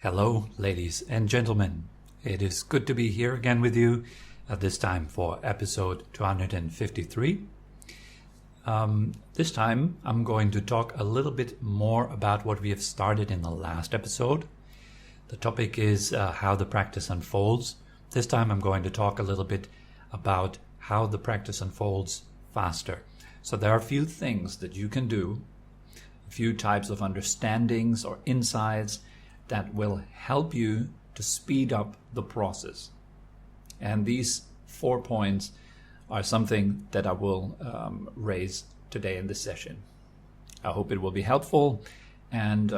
Hello, ladies and gentlemen. It is good to be here again with you at this time for episode 253. This time I'm going to talk a little bit more about what we have started in the last episode. The topic is how the practice unfolds. This time I'm going to talk a little bit about how the practice unfolds faster. So there are a few things that you can do, a few types of understandings or insights that will help you to speed up the process. And these 4 points are something that I will raise today in this session. I hope it will be helpful and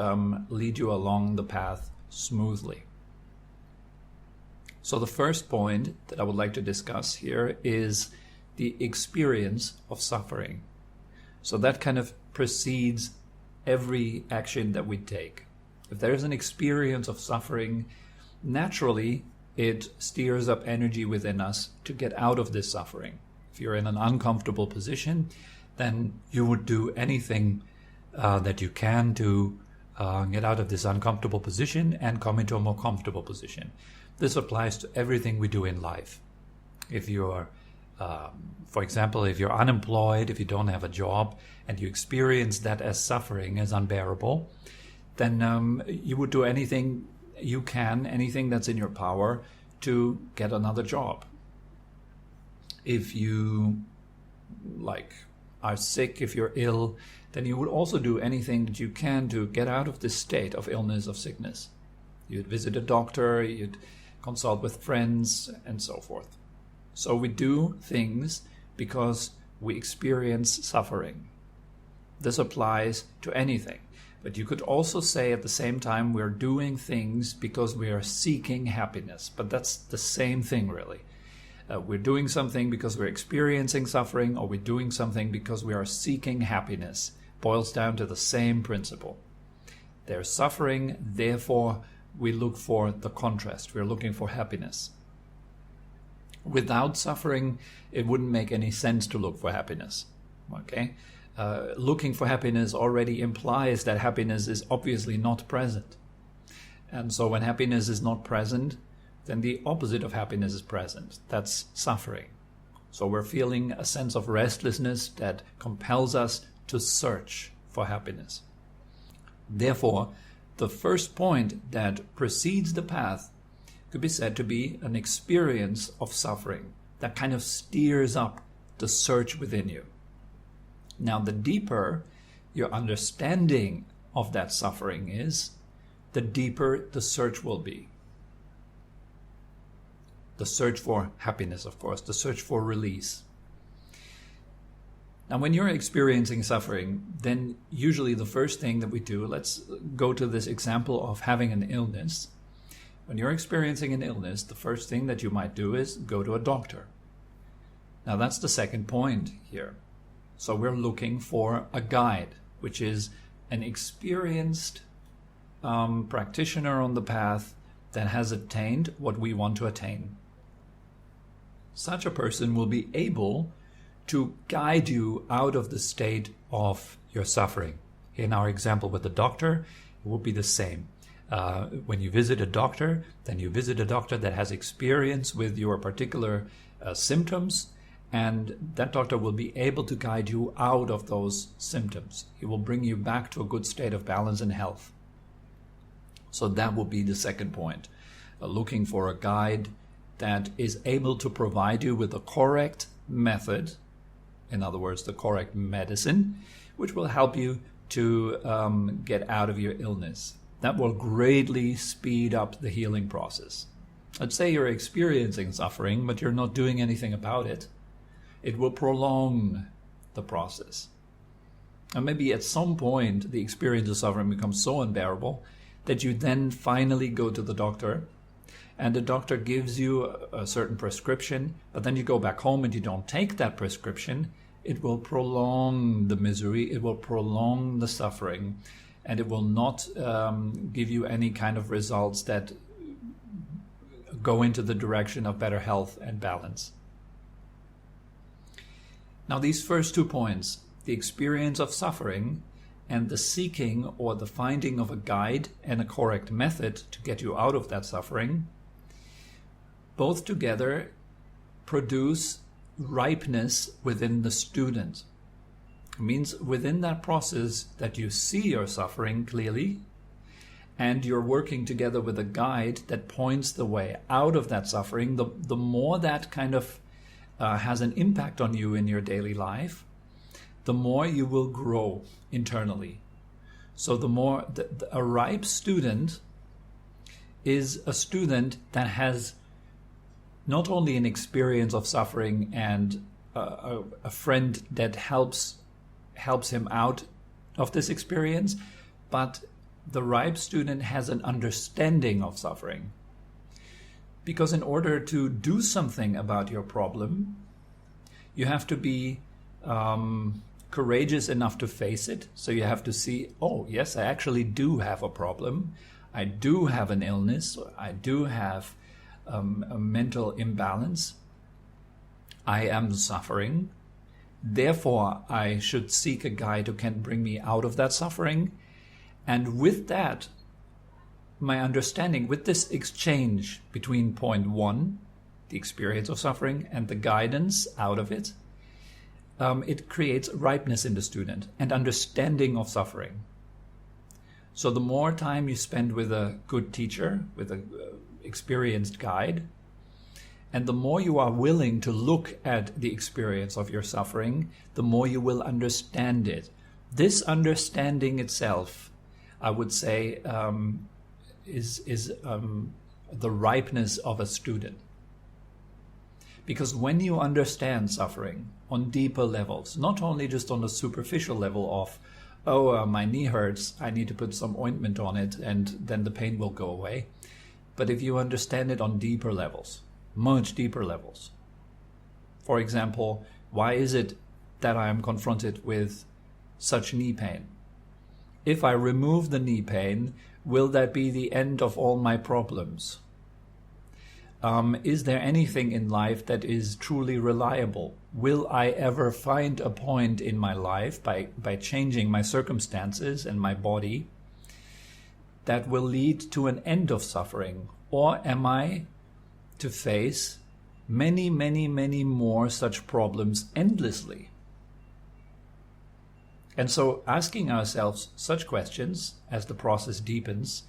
lead you along the path smoothly. So the first point that I would like to discuss here is the experience of suffering. So that kind of precedes every action that we take. If there's an experience of suffering, naturally it steers up energy within us to get out of this suffering. If you're in an uncomfortable position, then you would do anything that you can to get out of this uncomfortable position and come into a more comfortable position. This applies to everything we do in life. If you're, for example, if you're unemployed, if you don't have a job, and you experience that as suffering, as unbearable, then you would do anything you can, anything that's in your power to get another job. If you are sick, if you're ill, then you would also do anything that you can to get out of this state of illness, of sickness. You'd visit a doctor, you'd consult with friends, and so forth. So we do things because we experience suffering. This applies to anything. But you could also say at the same time we're doing things because we are seeking happiness. But that's the same thing, really. We're doing something because we're experiencing suffering, or we're doing something because we are seeking happiness. Boils down to the same principle. There's suffering, therefore we look for the contrast. We're looking for happiness. Without suffering, it wouldn't make any sense to look for happiness. Okay? Looking for happiness already implies that happiness is obviously not present. And so when happiness is not present, then the opposite of happiness is present. That's suffering. So we're feeling a sense of restlessness that compels us to search for happiness. Therefore, the first point that precedes the path could be said to be an experience of suffering that kind of steers up the search within you. Now, the deeper your understanding of that suffering is, the deeper the search will be. The search for happiness, of course, the search for release. Now, when you're experiencing suffering, then usually the first thing that we do, let's go to this example of having an illness. When you're experiencing an illness, the first thing that you might do is go to a doctor. Now, that's the second point here. So we're looking for a guide, which is an experienced practitioner on the path that has attained what we want to attain. Such a person will be able to guide you out of the state of your suffering. In our example with the doctor, it will be the same. When you visit a doctor, then you visit a doctor that has experience with your particular symptoms, and that doctor will be able to guide you out of those symptoms. He will bring you back to a good state of balance and health. So that will be the second point. Looking for a guide that is able to provide you with the correct method, in other words, the correct medicine, which will help you to get out of your illness. That will greatly speed up the healing process. Let's say you're experiencing suffering, but you're not doing anything about it. It will prolong the process. And maybe at some point, the experience of suffering becomes so unbearable that you then finally go to the doctor, and the doctor gives you a certain prescription, but then you go back home and you don't take that prescription. It will prolong the misery, it will prolong the suffering, and it will not give you any kind of results that go into the direction of better health and balance. Now, these first 2 points, the experience of suffering and the seeking or the finding of a guide and a correct method to get you out of that suffering, both together produce ripeness within the student. It means within that process that you see your suffering clearly, and you're working together with a guide that points the way out of that suffering, the more that kind of has an impact on you in your daily life, the more you will grow internally. So the more a ripe student is a student that has not only an experience of suffering and a friend that helps him out of this experience, but the ripe student has an understanding of suffering. Because in order to do something about your problem, you have to be courageous enough to face it. So you have to see, oh, yes, I actually do have a problem. I do have an illness. I do have a mental imbalance. I am suffering. Therefore, I should seek a guide who can bring me out of that suffering. And with that, my understanding, with this exchange between point one, the experience of suffering, and the guidance out of it, it creates ripeness in the student and understanding of suffering. So the more time you spend with a good teacher, with an experienced guide, and the more you are willing to look at the experience of your suffering, the more you will understand it. This understanding itself, I would say, is the ripeness of a student. Because when you understand suffering on deeper levels, not only just on the superficial level of, my knee hurts, I need to put some ointment on it and then the pain will go away. But if you understand it on deeper levels, much deeper levels. For example, why is it that I am confronted with such knee pain? If I remove the knee pain, will that be the end of all my problems? Is there anything in life that is truly reliable? Will I ever find a point in my life by changing my circumstances and my body that will lead to an end of suffering? Or am I to face many, many, many more such problems endlessly? And so asking ourselves such questions as the process deepens,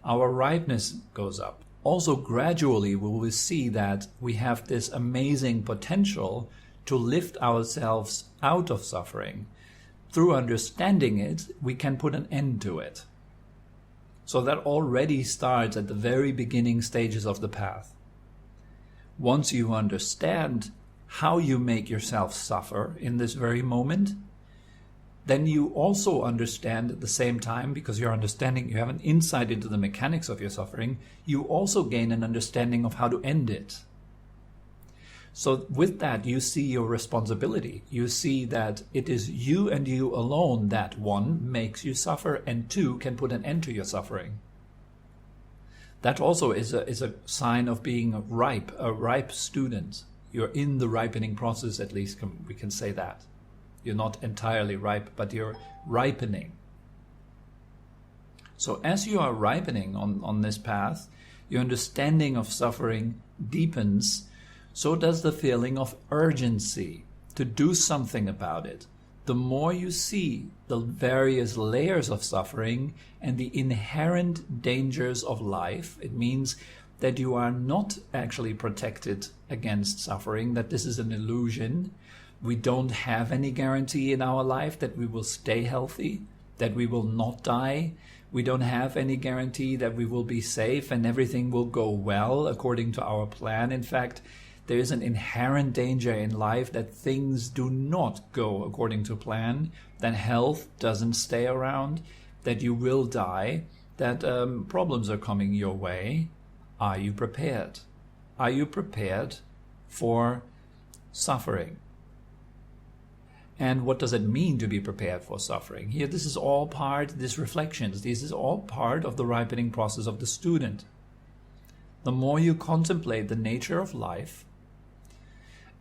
our ripeness goes up. Also, gradually, we will see that we have this amazing potential to lift ourselves out of suffering. Through understanding it, we can put an end to it. So that already starts at the very beginning stages of the path. Once you understand how you make yourself suffer in this very moment, then you also understand at the same time, because you're understanding, you have an insight into the mechanics of your suffering, you also gain an understanding of how to end it. So with that, you see your responsibility. You see that it is you and you alone that, one, makes you suffer, and two, can put an end to your suffering. That also is a sign of being a ripe student. You're in the ripening process, at least we can say that. You're not entirely ripe, but you're ripening. So as you are ripening on this path, your understanding of suffering deepens. So does the feeling of urgency to do something about it. The more you see the various layers of suffering and the inherent dangers of life, it means that you are not actually protected against suffering, that this is an illusion. We don't have any guarantee in our life that we will stay healthy, that we will not die. We don't have any guarantee that we will be safe and everything will go well according to our plan. In fact, there is an inherent danger in life that things do not go according to plan, that health doesn't stay around, that you will die, that problems are coming your way. Are you prepared? Are you prepared for suffering? And what does it mean to be prepared for suffering? Here, this is all part, these reflections, this is all part of the ripening process of the student. The more you contemplate the nature of life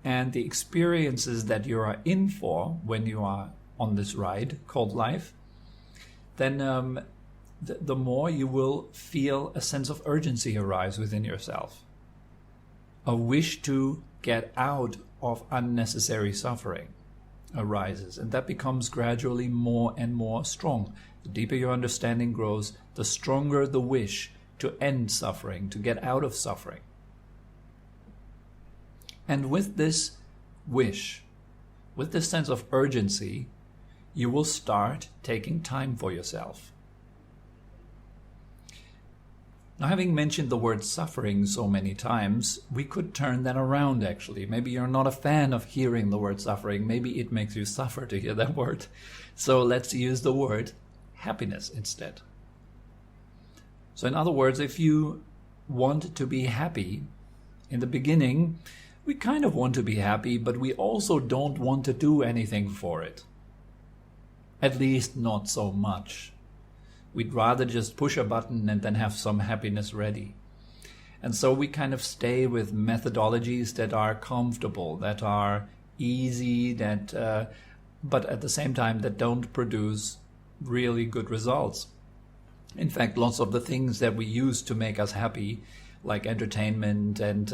and the experiences that you are in for when you are on this ride called life, then the more you will feel a sense of urgency arise within yourself, a wish to get out of unnecessary suffering arises, and that becomes gradually more and more strong. The deeper your understanding grows, the stronger the wish to end suffering, to get out of suffering. And with this wish, with this sense of urgency, you will start taking time for yourself. Now, having mentioned the word suffering so many times, we could turn that around actually. Maybe you're not a fan of hearing the word suffering. Maybe it makes you suffer to hear that word. So let's use the word happiness instead. So in other words, if you want to be happy, in the beginning, we kind of want to be happy, but we also don't want to do anything for it. At least not so much. We'd rather just push a button and then have some happiness ready. And so we kind of stay with methodologies that are comfortable, that are easy, but at the same time that don't produce really good results. In fact, lots of the things that we use to make us happy, like entertainment and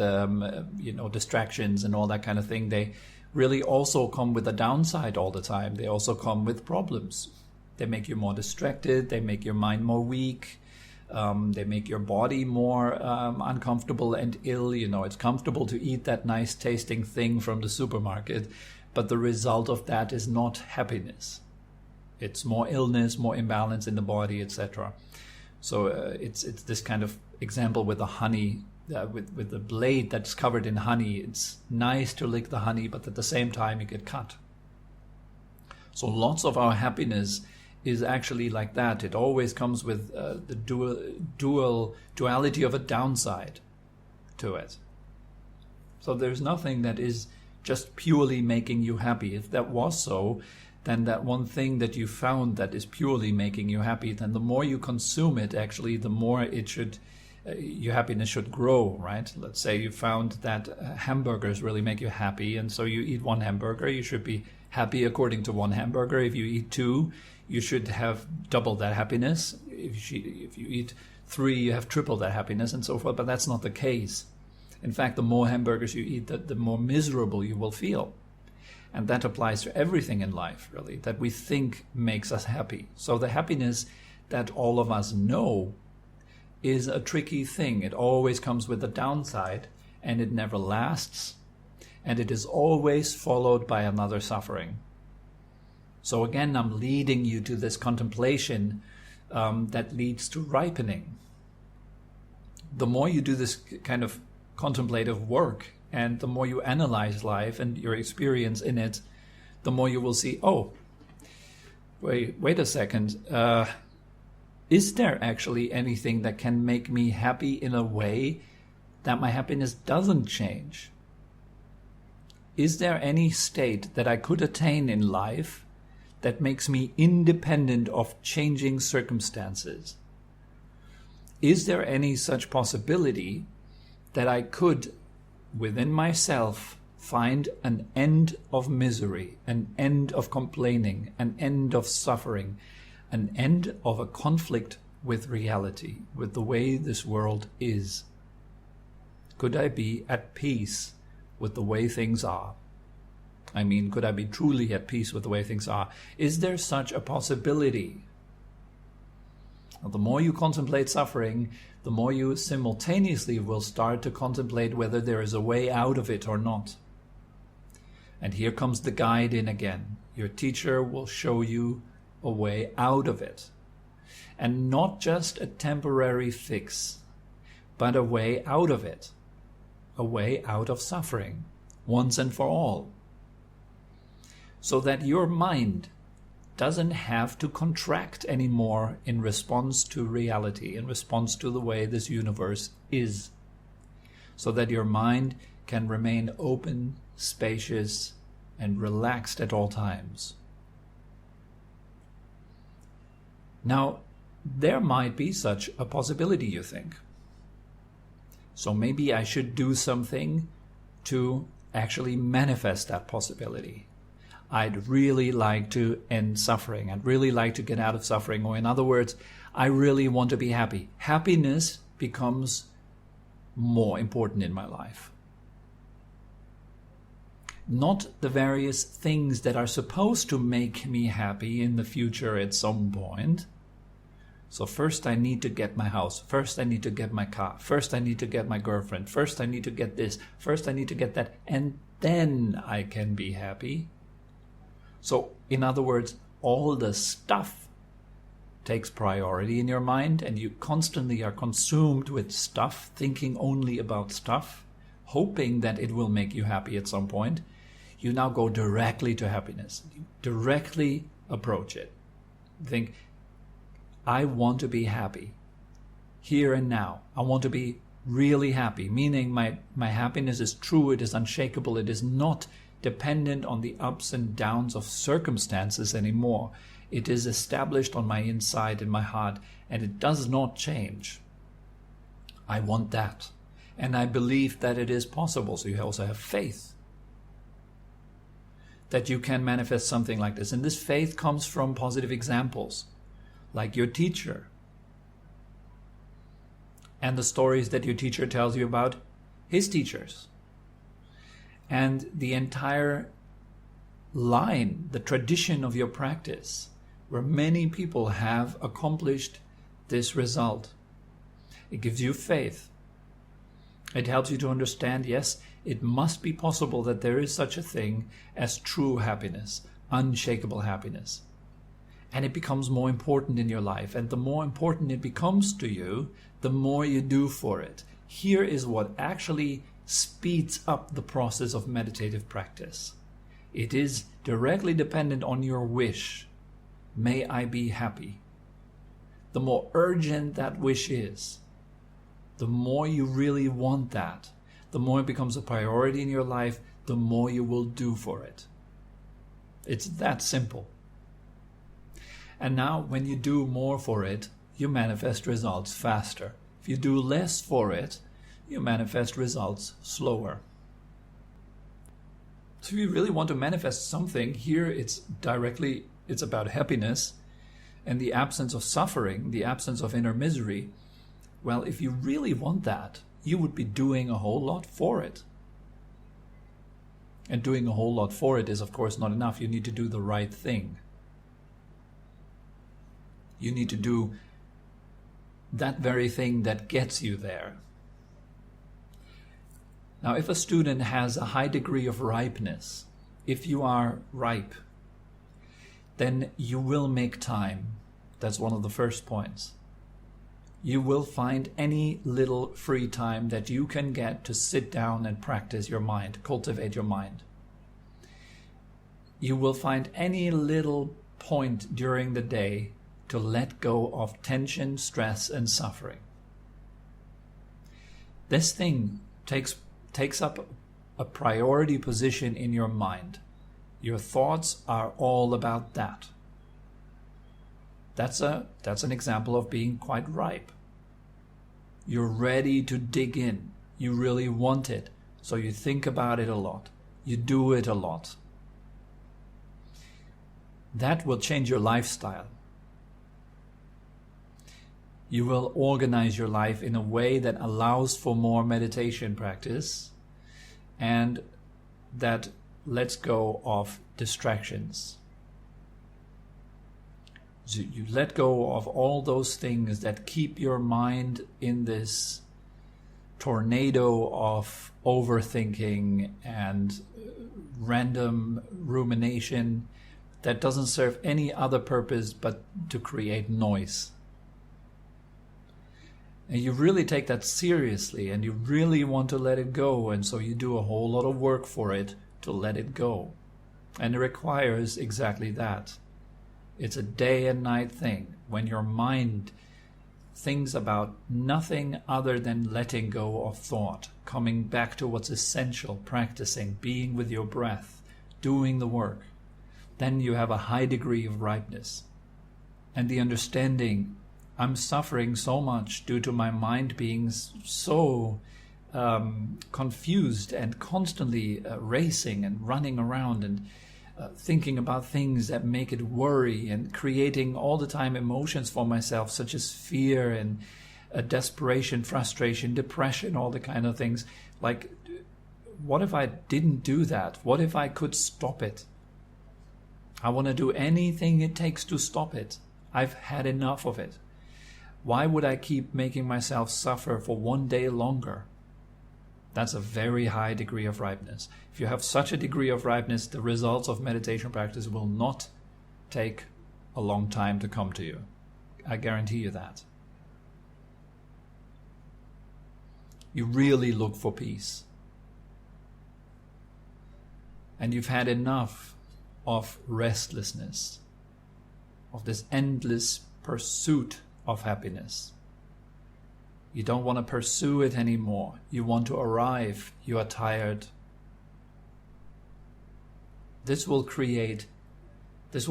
distractions and all that kind of thing, they really also come with a downside all the time. They also come with problems. They make you more distracted, they make your mind more weak, they make your body more uncomfortable and ill. It's comfortable to eat that nice tasting thing from the supermarket, but the result of that is not happiness. It's more illness, more imbalance in the body, etc. So it's this kind of example with the honey, with the blade that's covered in honey. It's nice to lick the honey, but at the same time you get cut. So lots of our happiness is actually like that. It always comes with the duality of a downside to it. So there's nothing that is just purely making you happy. If that was so, then that one thing that you found that is purely making you happy, then the more you consume it, actually, the more it should, your happiness should grow, right? Let's say you found that hamburgers really make you happy, and so you eat one hamburger, you should be happy according to one hamburger. If you eat two, you should have double that happiness. If you eat three, you have triple that happiness, and so forth. But that's not the case. In fact, the more hamburgers you eat, the more miserable you will feel. And that applies to everything in life, really, that we think makes us happy. So the happiness that all of us know is a tricky thing. It always comes with a downside, and it never lasts. And it is always followed by another suffering. So again, I'm leading you to this contemplation that leads to ripening. The more you do this kind of contemplative work, and the more you analyze life and your experience in it, the more you will see, oh, wait a second. Is there actually anything that can make me happy in a way that my happiness doesn't change? Is there any state that I could attain in life that makes me independent of changing circumstances? Is there any such possibility that I could, within myself, find an end of misery, an end of complaining, an end of suffering, an end of a conflict with reality, with the way this world is? Could I be at peace with the way things are? I mean, could I be truly at peace with the way things are? Is there such a possibility? Well, the more you contemplate suffering, the more you simultaneously will start to contemplate whether there is a way out of it or not. And here comes the guide in again. Your teacher will show you a way out of it. And not just a temporary fix, but a way out of it. A way out of suffering, once and for all. So that your mind doesn't have to contract anymore in response to reality, in response to the way this universe is. So that your mind can remain open, spacious, and relaxed at all times. Now, there might be such a possibility, you think. So maybe I should do something to actually manifest that possibility. I'd really like to end suffering. I'd really like to get out of suffering. Or in other words, I really want to be happy. Happiness becomes more important in my life. Not the various things that are supposed to make me happy in the future at some point. So first I need to get my house. First I need to get my car. First I need to get my girlfriend. First I need to get this. First I need to get that. And then I can be happy. So in other words, all the stuff takes priority in your mind, and you constantly are consumed with stuff, thinking only about stuff, hoping that it will make you happy at some point. You now go directly to happiness. You directly approach it. Think, I want to be happy here and now. I want to be really happy, meaning my happiness is true, it is unshakable, it is not dependent on the ups and downs of circumstances anymore. It is established on my inside, in my heart, and it does not change. I want that. And I believe that it is possible. So you also have faith that you can manifest something like this. And this faith comes from positive examples, like your teacher, and the stories that your teacher tells you about his teachers. And the entire line, the tradition of your practice, where many people have accomplished this result. It gives you faith. It helps you to understand, yes, it must be possible that there is such a thing as true happiness, unshakable happiness. And it becomes more important in your life. And the more important it becomes to you, the more you do for it. Here is what actually speeds up the process of meditative practice. It is directly dependent on your wish. May I be happy. The more urgent that wish is, the more you really want that, the more it becomes a priority in your life, the more you will do for it. It's that simple. And now when you do more for it, you manifest results faster. If you do less for it, you manifest results slower. So if you really want to manifest something, here it's about happiness and the absence of suffering, the absence of inner misery. Well, if you really want that, you would be doing a whole lot for it. And doing a whole lot for it is, of course, not enough. You need to do the right thing. You need to do that very thing that gets you there. Now, if a student has a high degree of ripeness, if you are ripe, then you will make time. That's one of the first points. You will find any little free time that you can get to sit down and practice your mind, cultivate your mind. You will find any little point during the day to let go of tension, stress, and suffering. This thing takes up a priority position in your mind. Your thoughts are all about that. That's an example of being quite ripe. You're ready to dig in. You really want it. So you think about it a lot. You do it a lot. That will change your lifestyle. You will organize your life in a way that allows for more meditation practice and that lets go of distractions. So you let go of all those things that keep your mind in this tornado of overthinking and random rumination that doesn't serve any other purpose but to create noise. And you really take that seriously and you really want to let it go, and so you do a whole lot of work for it to let it go. And it requires exactly that. It's a day and night thing. When your mind thinks about nothing other than letting go of thought, coming back to what's essential, practicing, being with your breath, doing the work, then you have a high degree of ripeness. And the understanding, I'm suffering so much due to my mind being so confused and constantly racing and running around and thinking about things that make it worry and creating all the time emotions for myself, such as fear and desperation, frustration, depression, all the kind of things. Like, what if I didn't do that? What if I could stop it? I want to do anything it takes to stop it. I've had enough of it. Why would I keep making myself suffer for one day longer? That's a very high degree of ripeness. If you have such a degree of ripeness, the results of meditation practice will not take a long time to come to you. I guarantee you that. You really look for peace. And you've had enough of restlessness, of this endless pursuit of happiness. You don't want to pursue it anymore. You want to arrive. You are tired. This will create this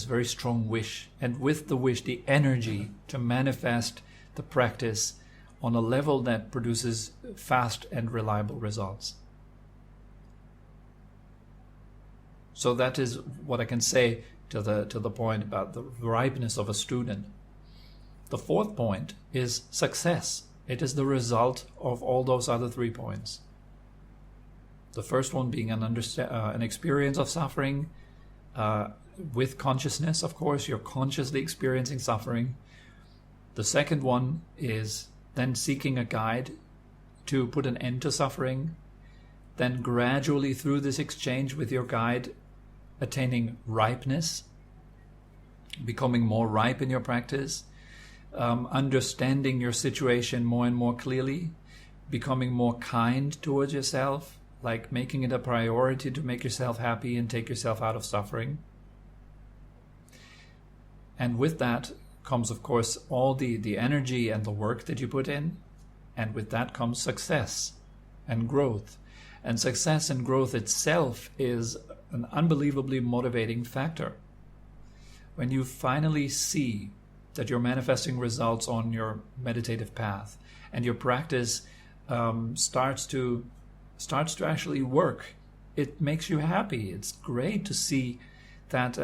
very strong wish, and with the wish, the energy to manifest the practice on a level that produces fast and reliable results. So that is what I can say to the point about the ripeness of a student. The fourth point is success. It is the result of all those other 3 points. The first one being an experience of suffering with consciousness, of course. You're consciously experiencing suffering. The second one is then seeking a guide to put an end to suffering. Then gradually through this exchange with your guide, attaining ripeness, becoming more ripe in your practice, understanding your situation more and more clearly, becoming more kind towards yourself, like making it a priority to make yourself happy and take yourself out of suffering. And with that comes, of course, all the energy and the work that you put in. And with that comes success and growth. And success and growth itself is an unbelievably motivating factor. When you finally see that you're manifesting results on your meditative path and your practice starts to actually work, it makes you happy. It's great to see that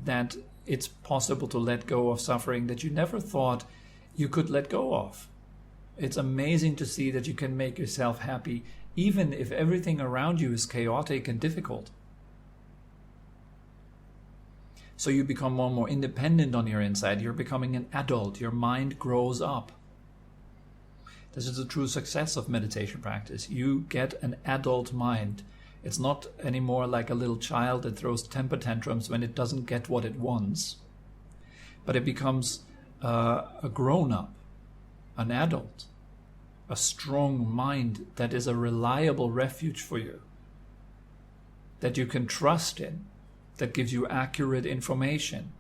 that it's possible to let go of suffering that you never thought you could let go of. It's amazing to see that you can make yourself happy even if everything around you is chaotic and difficult. So you become more and more independent on your inside. You're becoming an adult. Your mind grows up. This is the true success of meditation practice. You get an adult mind. It's not anymore like a little child that throws temper tantrums when it doesn't get what it wants. But it becomes a grown-up, an adult, a strong mind that is a reliable refuge for you, that you can trust in, that gives you accurate information,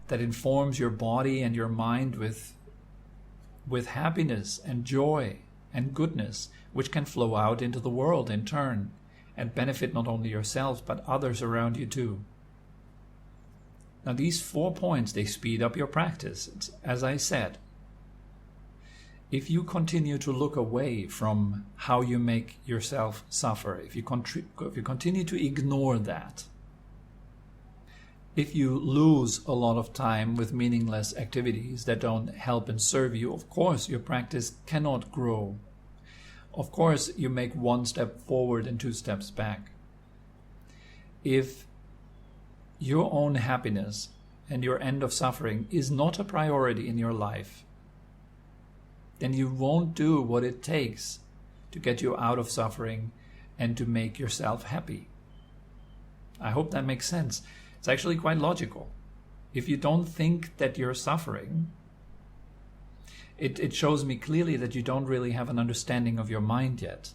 that informs your body and your mind with happiness and joy and goodness, which can flow out into the world in turn and benefit not only yourself but others around you too. Now these 4 points, they speed up your practice. It's, as I said, if you continue to look away from how you make yourself suffer, if you continue to ignore that, if you lose a lot of time with meaningless activities that don't help and serve you, of course your practice cannot grow. Of course you make 1 step forward and 2 steps back. If your own happiness and your end of suffering is not a priority in your life, then you won't do what it takes to get you out of suffering and to make yourself happy. I hope that makes sense. It's actually quite logical. If you don't think that you're suffering, it shows me clearly that you don't really have an understanding of your mind yet.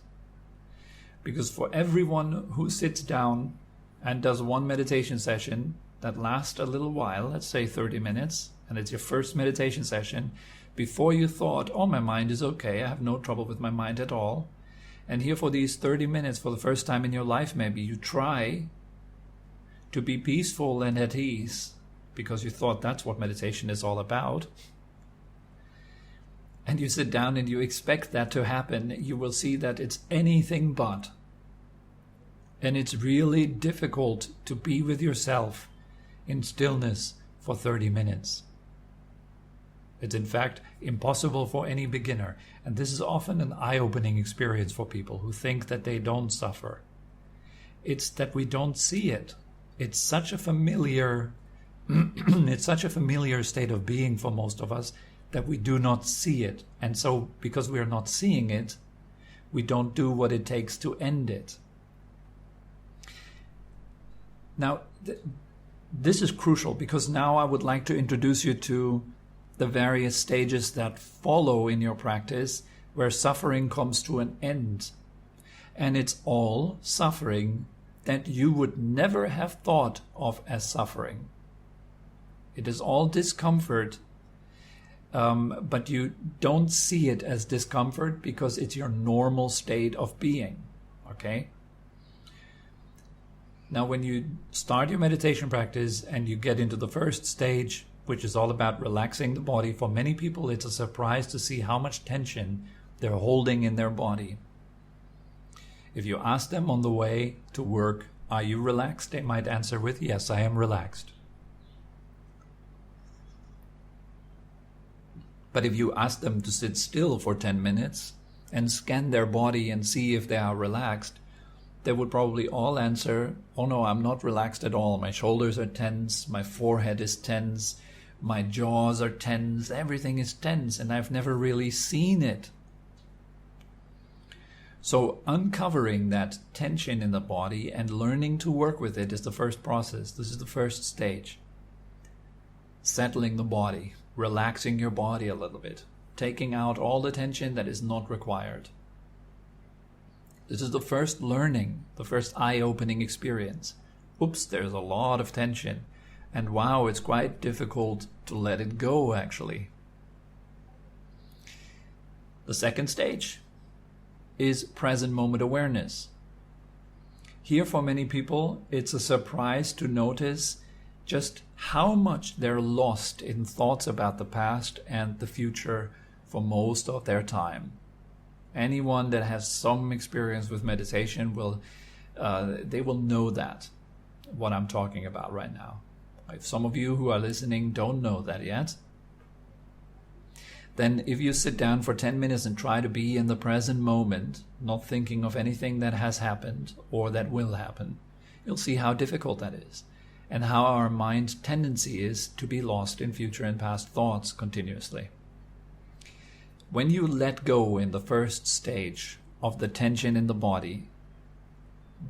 Because for everyone who sits down and does 1 meditation session that lasts a little while, let's say 30 minutes, and it's your first meditation session, before you thought, oh, my mind is okay, I have no trouble with my mind at all, and here for these 30 minutes, for the first time in your life maybe, you try to be peaceful and at ease, because you thought that's what meditation is all about, and you sit down and you expect that to happen, you will see that it's anything but. And it's really difficult to be with yourself in stillness for 30 minutes. It's in fact impossible for any beginner. And this is often an eye-opening experience for people who think that they don't suffer. It's that we don't see it. It's such a familiar it's such a familiar state of being for most of us that we do not see it. And so because we are not seeing it, we don't do what it takes to end it. Now, this is crucial because now I would like to introduce you to the various stages that follow in your practice where suffering comes to an end. And it's all suffering that you would never have thought of as suffering. It is all discomfort, but you don't see it as discomfort because it's your normal state of being, okay? Now, when you start your meditation practice and you get into the first stage, which is all about relaxing the body, for many people it's a surprise to see how much tension they're holding in their body. If you ask them on the way to work, "Are you relaxed?" they might answer with, "Yes, I am relaxed." But if you ask them to sit still for 10 minutes and scan their body and see if they are relaxed, they would probably all answer, "Oh no, I'm not relaxed at all. My shoulders are tense, my forehead is tense, my jaws are tense, everything is tense, and I've never really seen it." So uncovering that tension in the body and learning to work with it is the first process. This is the first stage. Settling the body, relaxing your body a little bit, taking out all the tension that is not required. This is the first learning, the first eye-opening experience. Oops, there's a lot of tension. And wow, it's quite difficult to let it go, actually. The second stage is present moment awareness. Here, for many people, it's a surprise to notice just how much they're lost in thoughts about the past and the future for most of their time. Anyone that has some experience with meditation will know that, what I'm talking about right now. If some of you who are listening don't know that yet, then if you sit down for 10 minutes and try to be in the present moment, not thinking of anything that has happened or that will happen, you'll see how difficult that is and how our mind's tendency is to be lost in future and past thoughts continuously. When you let go in the first stage of the tension in the body,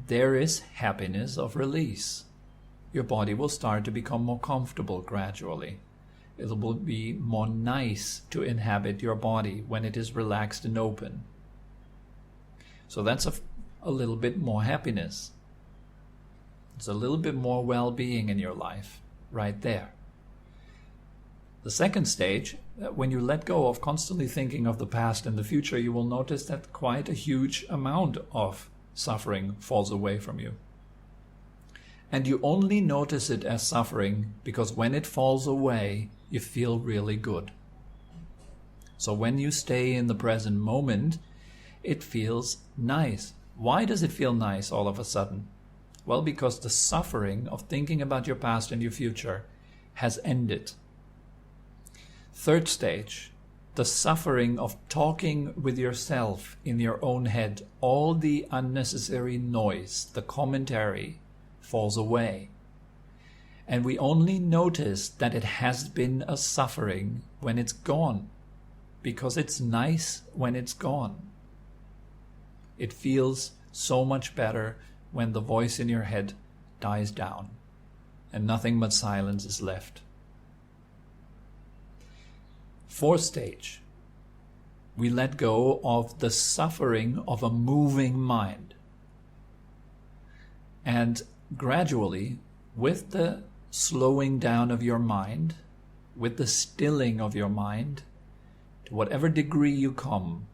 there is happiness of release. Your body will start to become more comfortable gradually. It will be more nice to inhabit your body when it is relaxed and open. So that's a little bit more happiness. It's a little bit more well-being in your life right there. The second stage, when you let go of constantly thinking of the past and the future, you will notice that quite a huge amount of suffering falls away from you. And you only notice it as suffering because when it falls away, you feel really good. So when you stay in the present moment, it feels nice. Why does it feel nice all of a sudden? Well, because the suffering of thinking about your past and your future has ended. Third stage, the suffering of talking with yourself in your own head, all the unnecessary noise, the commentary falls away. And we only notice that it has been a suffering when it's gone, because it's nice when it's gone. It feels so much better when the voice in your head dies down and nothing but silence is left. Fourth stage, we let go of the suffering of a moving mind. And gradually, with the slowing down of your mind, with the stilling of your mind, to whatever degree you come,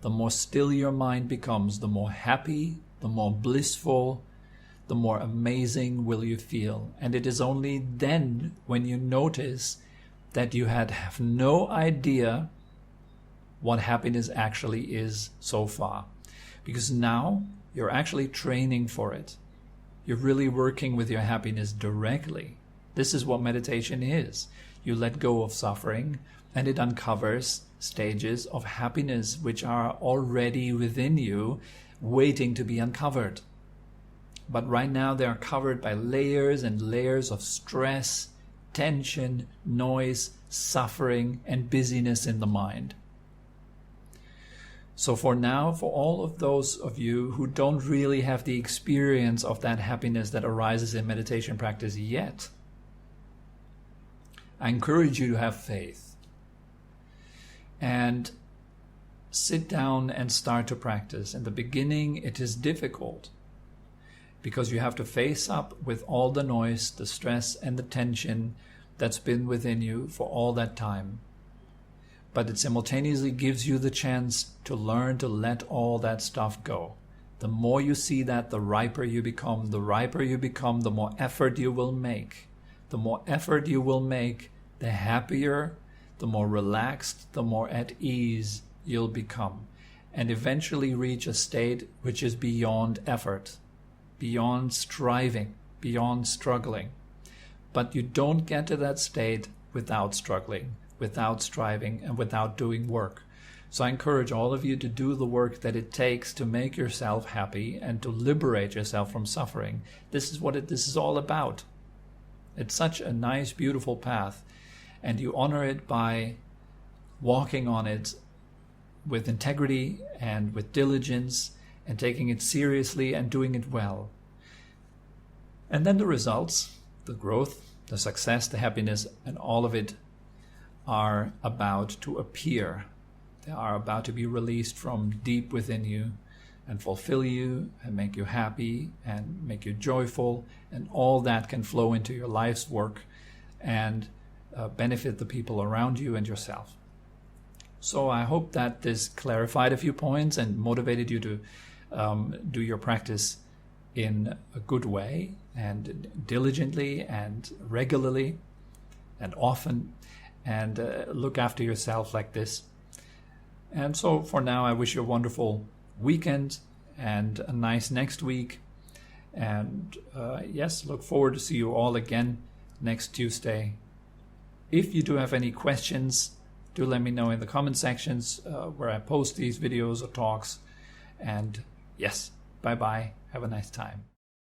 the more still your mind becomes, the more happy, the more blissful, the more amazing will you feel. And it is only then when you notice that you have no idea what happiness actually is so far. Because now You're actually training for it. You're really working with your happiness directly. This is what meditation is. You let go of suffering, and it uncovers stages of happiness which are already within you, waiting to be uncovered. But right now they are covered by layers and layers of stress, tension, noise, suffering, and busyness in the mind. So for now, for all of those of you who don't really have the experience of that happiness that arises in meditation practice yet, I encourage you to have faith and sit down and start to practice. In the beginning, it is difficult because you have to face up with all the noise, the stress, and the tension that's been within you for all that time. But it simultaneously gives you the chance to learn to let all that stuff go. The more you see that, the riper you become. The riper you become, the more effort you will make. The more effort you will make, the happier, the more relaxed, the more at ease you'll become. And eventually reach a state which is beyond effort, beyond striving, beyond struggling. But you don't get to that state without struggling, without striving, and without doing work. So I encourage all of you to do the work that it takes to make yourself happy and to liberate yourself from suffering. This is what this is all about. It's such a nice, beautiful path, and you honor it by walking on it with integrity and with diligence and taking it seriously and doing it well. And then the results, the growth, the success, the happiness, and all of it are about to appear. They are about to be released from deep within you and fulfill you and make you happy and make you joyful, and all that can flow into your life's work and benefit the people around you and yourself. So I hope that this clarified a few points and motivated you to do your practice in a good way and diligently and regularly and often, and look after yourself like this. And so for now, I wish you a wonderful weekend and a nice next week. And yes, look forward to see you all again next Tuesday. If you do have any questions, do let me know in the comment sections where I post these videos or talks. And yes, bye-bye. Have a nice time.